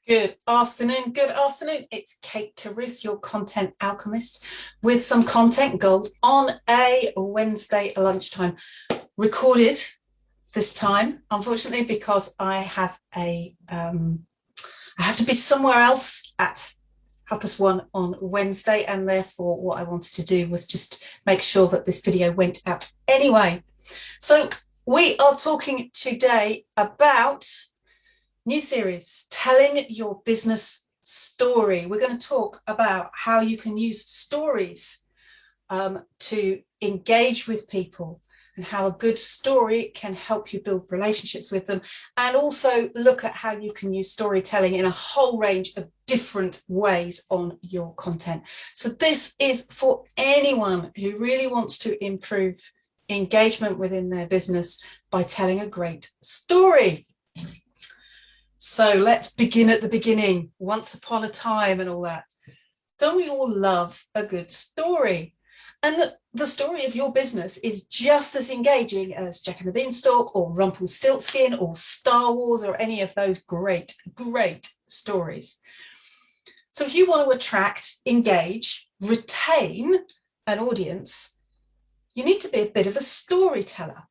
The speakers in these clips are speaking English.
Good afternoon. Good afternoon. It's Kate Carruth, your content alchemist, with some content gold on a Wednesday lunchtime. Recorded this time, unfortunately, because I have I have to be somewhere else at 1:30 on Wednesday, and therefore what I wanted to do was just make sure that this video went out anyway. So we are talking today about new series, telling your business story. We're going to talk about how you can use stories to engage with people, and how a good story can help you build relationships with them, and also look at how you can use storytelling in a whole range of different ways on your content. So this is for anyone who really wants to improve engagement within their business by telling a great story. So let's begin at the beginning, once upon a time and all that. Don't we all love a good story? And the story of your business is just as engaging as Jack and the Beanstalk or Rumpelstiltskin or Star Wars or any of those great, great stories. So if you want to attract, engage, retain an audience, you need to be a bit of a storyteller.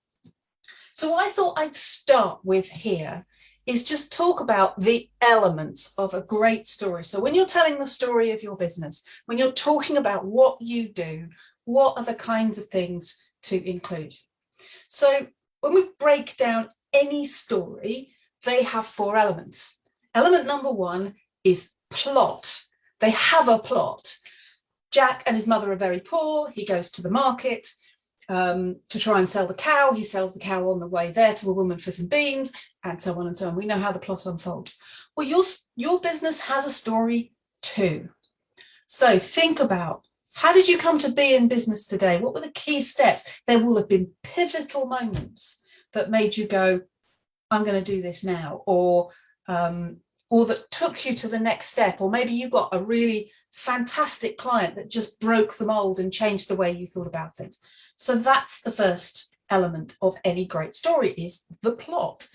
So what I thought I'd start with here is just talk about the elements of a great story. So when you're telling the story of your business, when you're talking about what you do, what are the kinds of things to include? So when we break down any story, they have 4 elements. Element number 1 is plot. They have a plot. Jack and his mother are very poor. He goes to the market to try and sell the cow. He sells the cow on the way there to a woman for some beans, and so on and so on. We know how the plot unfolds. Well, your business has a story too. So think about, how did you come to be in business today? What were the key steps? There will have been pivotal moments that made you go, I'm going to do this now, or that took you to the next step, or maybe you got a really fantastic client that just broke the mold and changed the way you thought about things. So that's the first element of any great story, is the plot.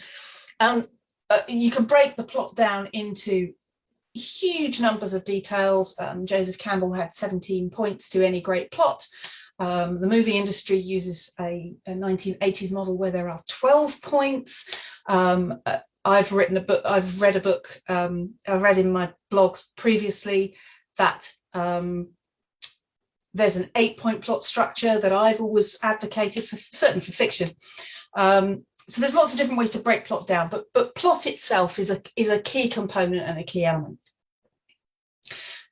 You can break the plot down into huge numbers of details. Joseph Campbell had 17 points to any great plot. The movie industry uses a 1980s model where there are 12 points. I've read a book, I read in my blog previously that there's an 8-point plot structure that I've always advocated for, certainly for fiction. So there's lots of different ways to break plot down, but plot itself is a key component and a key element.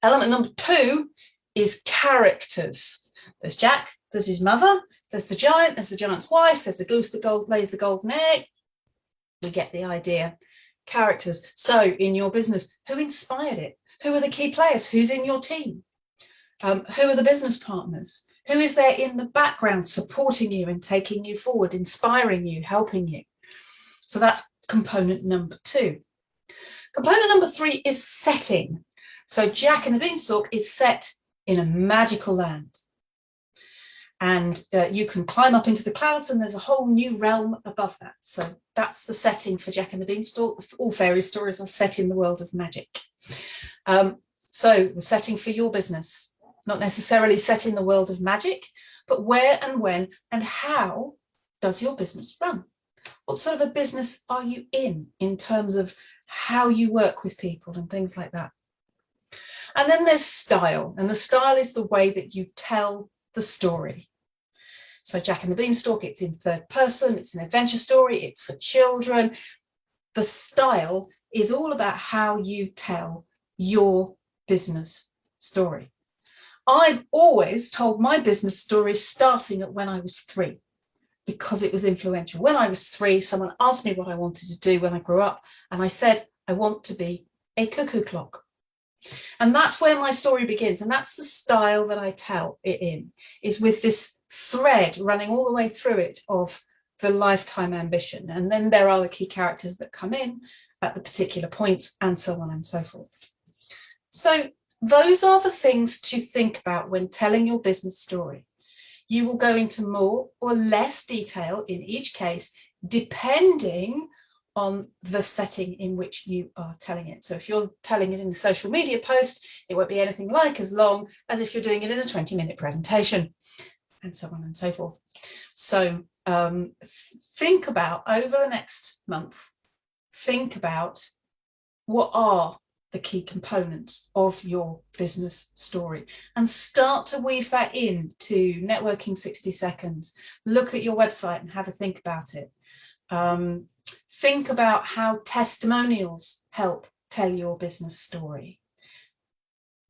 Element number 2 is characters. There's Jack, there's his mother, there's the giant's wife, there's the goose that lays the golden egg. We get the idea. Characters. So in your business, who inspired it? Who are the key players? Who's in your team? Who are the business partners? Who is there in the background supporting you and taking you forward, inspiring you, helping you? So that's component number 2. Component number 3 is setting. So Jack and the Beanstalk is set in a magical land. And you can climb up into the clouds, and there's a whole new realm above that. So that's the setting for Jack and the Beanstalk. All fairy stories are set in the world of magic. So the setting for your business, not necessarily set in the world of magic, but where and when and how does your business run? What sort of a business are you in terms of how you work with people and things like that? And then there's style, and the style is the way that you tell the story. So Jack and the Beanstalk, it's in third person, it's an adventure story, it's for children. The style is all about how you tell your business story. I've always told my business story starting at when I was 3, because it was influential. When I was 3, someone asked me what I wanted to do when I grew up, and I said, I want to be a cuckoo clock. And that's where my story begins, and that's the style that I tell it in, is with this thread running all the way through it of the lifetime ambition. And then there are the key characters that come in at the particular points, and so on and so forth. So those are the things to think about when telling your business story. You will go into more or less detail in each case, depending on the setting in which you are telling it. So if you're telling it in a social media post, it won't be anything like as long as if you're doing it in a 20-minute presentation, and so on and so forth. So think about, over the next month, think about what are the key components of your business story, and start to weave that into Networking 60 Seconds. Look at your website and have a think about it. Think about how testimonials help tell your business story.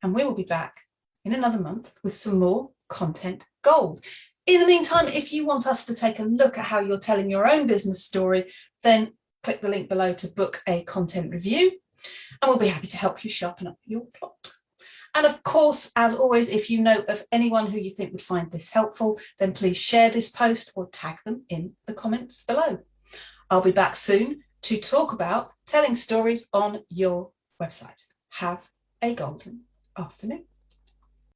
And we will be back in another month with some more content gold. In the meantime, if you want us to take a look at how you're telling your own business story, then click the link below to book a content review, and we'll be happy to help you sharpen up your plot. And of course, as always, if you know of anyone who you think would find this helpful, then please share this post or tag them in the comments below. I'll be back soon to talk about telling stories on your website. Have a golden afternoon.